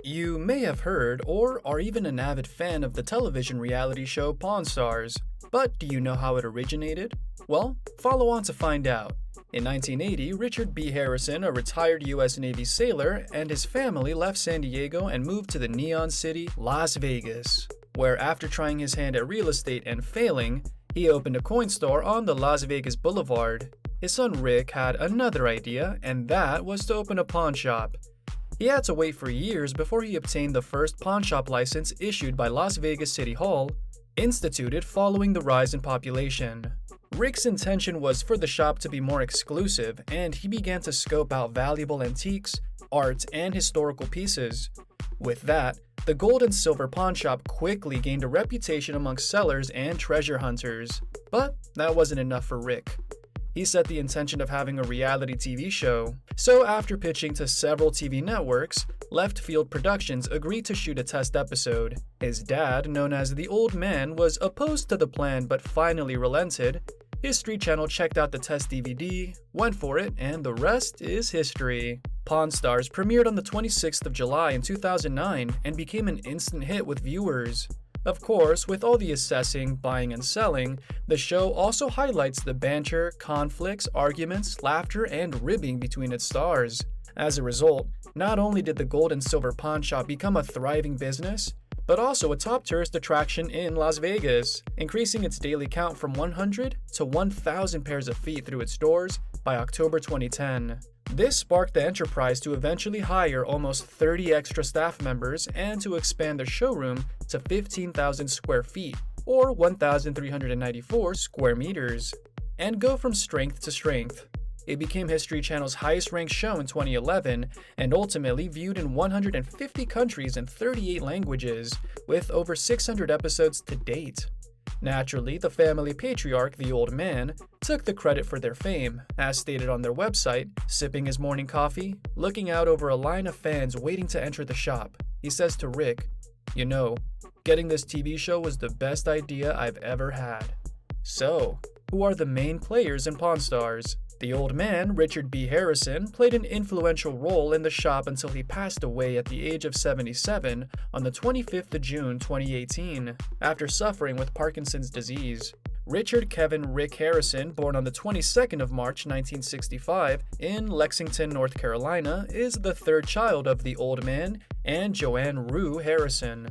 You may have heard or are even an avid fan of the television reality show Pawn Stars, but do you know how it originated? Well, follow on to find out. In 1980, Richard B. Harrison, a retired U.S. Navy sailor, and his family left San Diego and moved to the Neon City, Las Vegas, where after trying his hand at real estate and failing, he opened a coin store on the Las Vegas Boulevard. His son Rick had another idea, and that was to open a pawn shop. He had to wait for years before he obtained the first pawn shop license issued by Las Vegas City Hall, instituted following the rise in population. Rick's intention was for the shop to be more exclusive, and he began to scope out valuable antiques, art, and historical pieces. With that, the gold and silver pawn shop quickly gained a reputation amongst sellers and treasure hunters. But that wasn't enough for Rick. He set the intention of having a reality TV show. So after pitching to several TV networks, Left Field Productions agreed to shoot a test episode. His dad, known as the Old Man, was opposed to the plan but finally relented. History Channel checked out the test DVD, went for it, and the rest is history. Pawn Stars premiered on the 26th of July in 2009 and became an instant hit with viewers. Of course, with all the assessing, buying, and selling, the show also highlights the banter, conflicts, arguments, laughter, and ribbing between its stars. As a result, not only did the gold and silver pawn shop become a thriving business, but also a top tourist attraction in Las Vegas, increasing its daily count from 100 to 1,000 pairs of feet through its doors by October 2010. This sparked the enterprise to eventually hire almost 30 extra staff members and to expand the showroom to 15,000 square feet, or 1,394 square meters, and go from strength to strength. It became History Channel's highest-ranked show in 2011 and ultimately viewed in 150 countries and 38 languages, with over 600 episodes to date. Naturally, the family patriarch, the Old Man, took the credit for their fame, as stated on their website, sipping his morning coffee, looking out over a line of fans waiting to enter the shop. He says to Rick, "You know, getting this TV show was the best idea I've ever had." So, who are the main players in Pawn Stars? The Old Man, Richard B. Harrison, played an influential role in the shop until he passed away at the age of 77 on the 25th of June 2018, after suffering with Parkinson's disease. Richard Kevin Rick Harrison, born on the 22nd of March 1965 in Lexington, North Carolina, is the third child of the Old Man and Joanne Rue Harrison.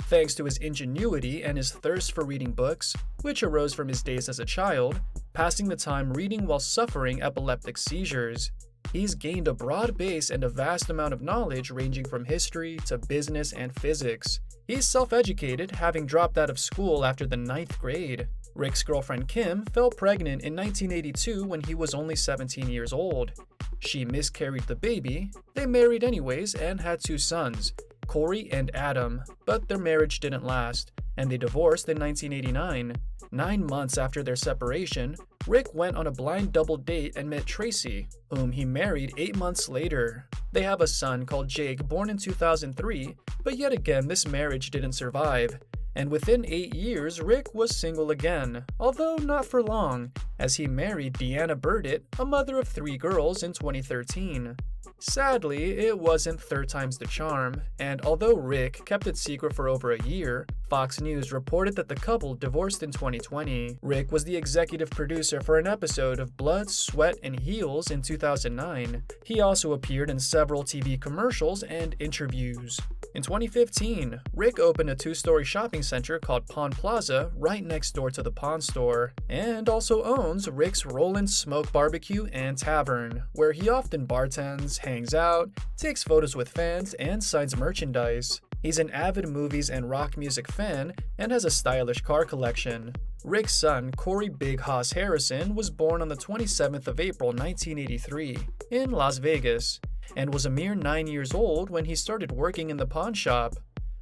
Thanks to his ingenuity and his thirst for reading books, which arose from his days as a child, passing the time reading while suffering epileptic seizures, he's gained a broad base and a vast amount of knowledge ranging from history to business and physics. He's self-educated, having dropped out of school after the 9th grade. Rick's girlfriend Kim fell pregnant in 1982 when he was only 17 years old. She miscarried the baby, they married anyways and had 2 sons, Corey and Adam, but their marriage didn't last, and they divorced in 1989. 9 months after their separation, Rick went on a blind double date and met Tracy, whom he married 8 months later. They have a son called Jake, born in 2003, but yet again this marriage didn't survive. And within 8 years, Rick was single again, although not for long, as he married Deanna Burdett, a mother of 3 girls, in 2013. Sadly, it wasn't third time's the charm, and although Rick kept it secret for over a year, Fox News reported that the couple divorced in 2020. Rick was the executive producer for an episode of Blood, Sweat, and Heels in 2009. He also appeared in several TV commercials and interviews. In 2015, Rick opened a 2-story shopping center called Pawn Plaza right next door to the Pawn Store, and also owns Rick's Rollin' Smoke Barbecue and Tavern, where he often bartends, hangs out, takes photos with fans, and signs merchandise. He's an avid movies and rock music fan and has a stylish car collection. Rick's son, Corey Big Hoss Harrison, was born on the 27th of April 1983 in Las Vegas, and was a mere 9 years old when he started working in the pawn shop.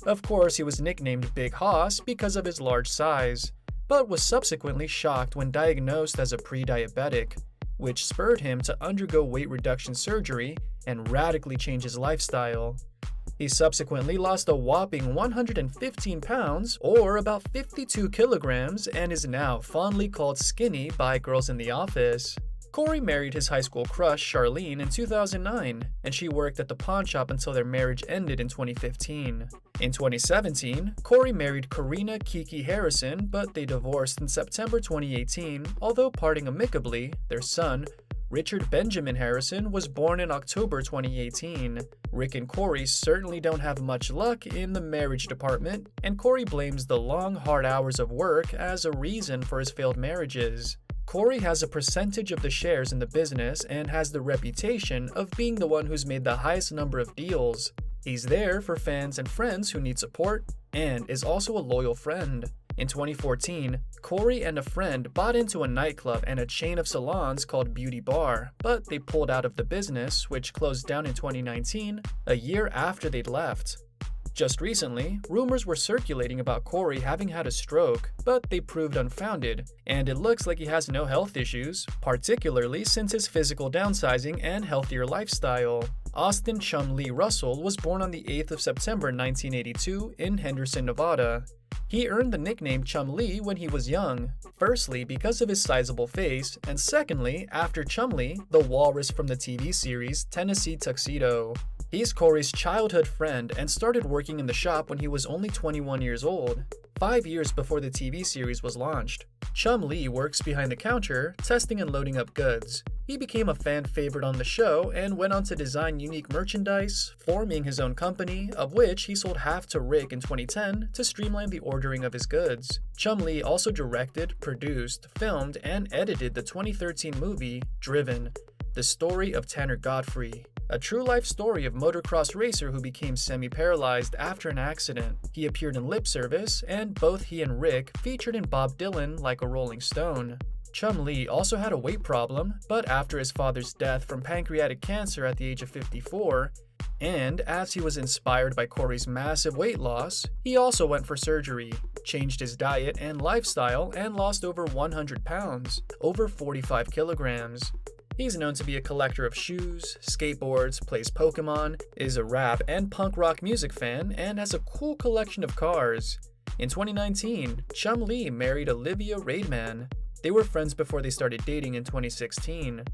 Of course, he was nicknamed Big Hoss because of his large size, but was subsequently shocked when diagnosed as a pre-diabetic, which spurred him to undergo weight reduction surgery and radically change his lifestyle. He subsequently lost a whopping 115 pounds, or about 52 kilograms, and is now fondly called skinny by girls in the office. Corey married his high school crush, Charlene, in 2009, and she worked at the pawn shop until their marriage ended in 2015. In 2017, Corey married Karina Kiki Harrison, but they divorced in September 2018, although parting amicably. Their son, Richard Benjamin Harrison, was born in October 2018. Rick and Corey certainly don't have much luck in the marriage department, and Corey blames the long, hard hours of work as a reason for his failed marriages. Corey has a percentage of the shares in the business and has the reputation of being the one who's made the highest number of deals. He's there for fans and friends who need support, and is also a loyal friend. In 2014, Corey and a friend bought into a nightclub and a chain of salons called Beauty Bar, but they pulled out of the business, which closed down in 2019, a year after they'd left. Just recently, rumors were circulating about Corey having had a stroke, but they proved unfounded, and it looks like he has no health issues, particularly since his physical downsizing and healthier lifestyle. Austin Chumlee Russell was born on the 8th of September 1982 in Henderson, Nevada. He earned the nickname Chumlee when he was young, firstly because of his sizable face, and secondly after Chumlee, the walrus from the TV series Tennessee Tuxedo. He's Corey's childhood friend and started working in the shop when he was only 21 years old, 5 years before the TV series was launched. Chumlee works behind the counter, testing and loading up goods. He became a fan favorite on the show and went on to design unique merchandise, forming his own company, of which he sold half to Rick in 2010 to streamline the ordering of his goods. Chumlee also directed, produced, filmed, and edited the 2013 movie Driven, the story of Tanner Godfrey, a true-life story of motocross racer who became semi-paralyzed after an accident. He appeared in lip service, and both he and Rick featured in Bob Dylan Like a Rolling Stone. Chumlee also had a weight problem, but after his father's death from pancreatic cancer at the age of 54, and as he was inspired by Corey's massive weight loss, he also went for surgery, changed his diet and lifestyle, and lost over 100 pounds, over 45 kilograms. He's known to be a collector of shoes, skateboards, plays Pokemon, is a rap and punk rock music fan, and has a cool collection of cars. In 2019, Chumlee married Olivia Raidman. They were friends before they started dating in 2016.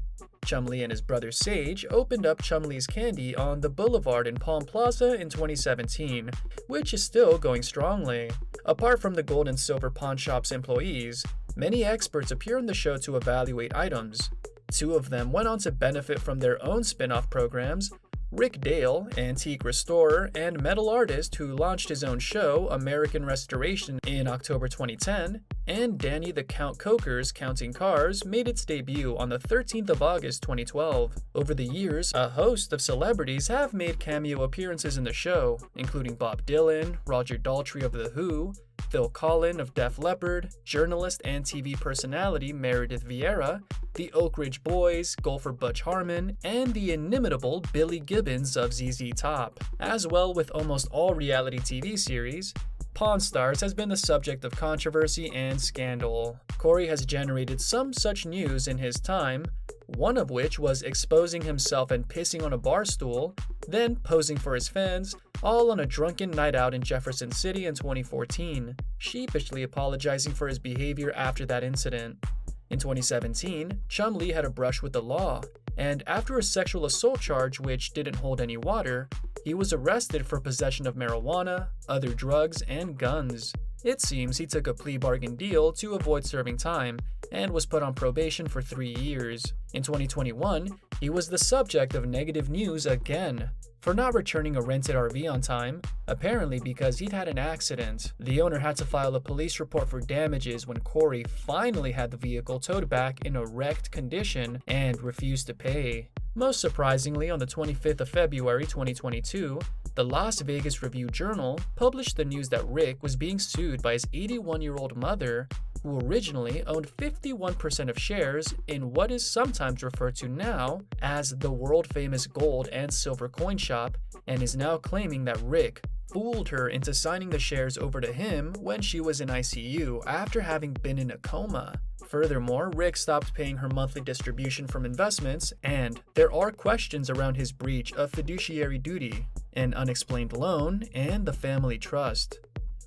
Chumlee and his brother Sage opened up Chumlee's Candy on the Boulevard in Palm Plaza in 2017, which is still going strongly. Apart from the gold and silver pawn shop's employees, many experts appear on the show to evaluate items. Two of them went on to benefit from their own spin-off programs: Rick Dale, antique restorer and metal artist who launched his own show, American Restoration, in October 2010, and Danny the Count Coker's Counting Cars made its debut on the 13th of August 2012. Over the years, a host of celebrities have made cameo appearances in the show, including Bob Dylan, Roger Daltrey of The Who, Phil Collin of Def Leppard, journalist and TV personality Meredith Vieira, the Oak Ridge Boys, golfer Butch Harmon, and the inimitable Billy Gibbons of ZZ Top. As well with almost all reality TV series, Pawn Stars has been the subject of controversy and scandal. Corey has generated some such news in his time, one of which was exposing himself and pissing on a bar stool, then posing for his fans, all on a drunken night out in Jefferson City in 2014, sheepishly apologizing for his behavior after that incident. In 2017, Chumlee had a brush with the law, and after a sexual assault charge which didn't hold any water, he was arrested for possession of marijuana, other drugs, and guns. It seems he took a plea bargain deal to avoid serving time and was put on probation for 3 years. In 2021, he was the subject of negative news again for not returning a rented RV on time, apparently because he'd had an accident. The owner had to file a police report for damages when Corey finally had the vehicle towed back in a wrecked condition and refused to pay. Most surprisingly, on the 25th of February 2022, the Las Vegas Review-Journal published the news that Rick was being sued by his 81-year-old mother, who originally owned 51% of shares in what is sometimes referred to now as the world-famous gold and silver coin shop, and is now claiming that Rick fooled her into signing the shares over to him when she was in ICU after having been in a coma. Furthermore, Rick stopped paying her monthly distribution from investments, and there are questions around his breach of fiduciary duty, an unexplained loan, and the family trust.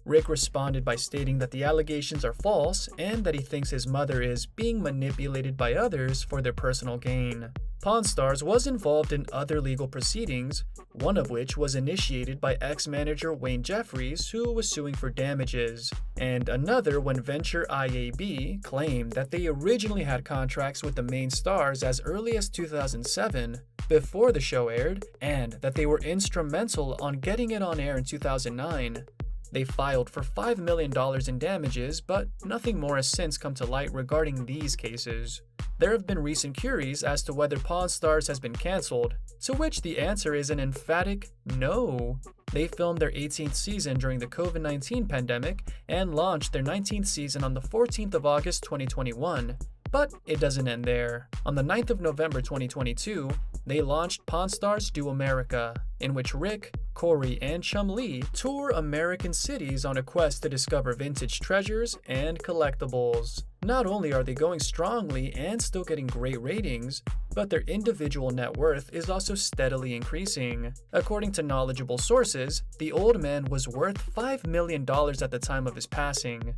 Rick responded by stating that the allegations are false and that he thinks his mother is being manipulated by others for their personal gain. Pawn Stars was involved in other legal proceedings, one of which was initiated by ex-manager Wayne Jeffries, who was suing for damages, and another when Venture IAB claimed that they originally had contracts with the main stars as early as 2007, before the show aired, and that they were instrumental on getting it on air in 2009. They filed for $5 million in damages, but nothing more has since come to light regarding these cases. There have been recent queries as to whether Pawn Stars has been cancelled, to which the answer is an emphatic no. They filmed their 18th season during the COVID-19 pandemic and launched their 19th season on the 14th of August 2021. But it doesn't end there. On the 9th of November 2022, they launched Pawn Stars Do America, in which Rick, Corey, and Chumlee tour American cities on a quest to discover vintage treasures and collectibles. Not only are they going strongly and still getting great ratings, but their individual net worth is also steadily increasing. According to knowledgeable sources, the old man was worth $5 million at the time of his passing.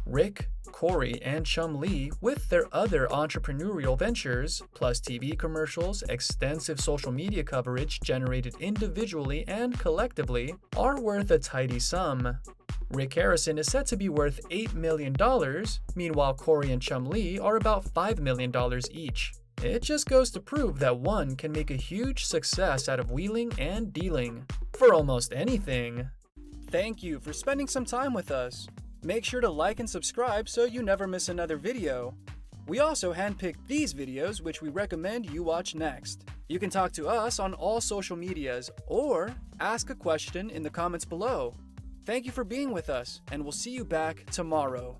Rick, Corey, and Chumlee, with their other entrepreneurial ventures, plus TV commercials, extensive social media coverage generated individually and collectively, are worth a tidy sum. Rick Harrison is said to be worth $8 million, meanwhile Corey and Chumlee are about $5 million each. It just goes to prove that one can make a huge success out of wheeling and dealing for almost anything. Thank you for spending some time with us. Make sure to like and subscribe so you never miss another video. We also handpicked these videos which we recommend you watch next. You can talk to us on all social medias or ask a question in the comments below. Thank you for being with us, and we'll see you back tomorrow.